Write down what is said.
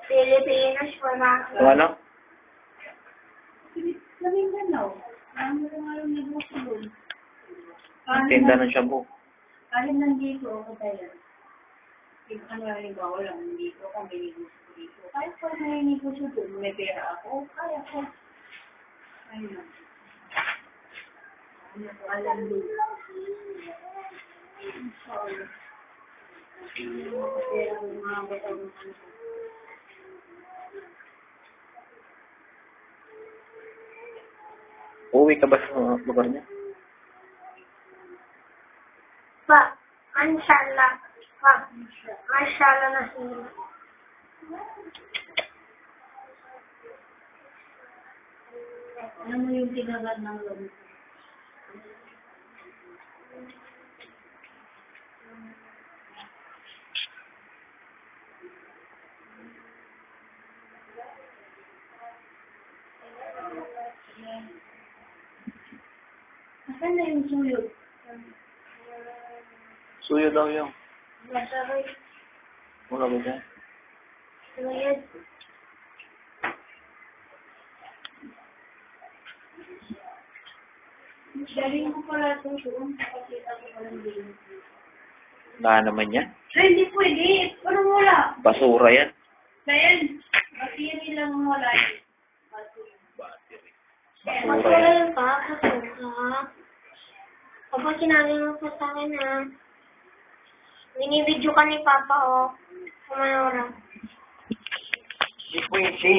Pilipinas po na. Kung ano? Sabihin ka na. Ang ngayon negosyo doon. Tinda ng shabu. Kahit nandito ako tayo. Ano halimbawa lang, nandito ako, may negosyo dito. Kahit pa may negosyo doon, may pera ako, kaya ko. Ayun lang. Ano ko alam doon. Sorry. Pera ng mga batang ano. Uuwi ka ba sa lugar niya? Pa, inshallah. Pa, inshallah na sila. Ano mo yung tinagal ng loob? Asan na yung suyod? Suyo daw yung. Nasa rin. Wala ba dyan? Suyod. Galing ko pala itong suon. Kapakita ko palang din. Wala naman yan. Ay, hindi pwede. Parang wala. Basura yan. Dahil, battery lang wala. Battery. Mas Basura wala yan. yung pa. Basura. Kapag sinabi mo pa sa akin ha. Binibidyo ka ni Papa o. Kumanora. Hindi pwede.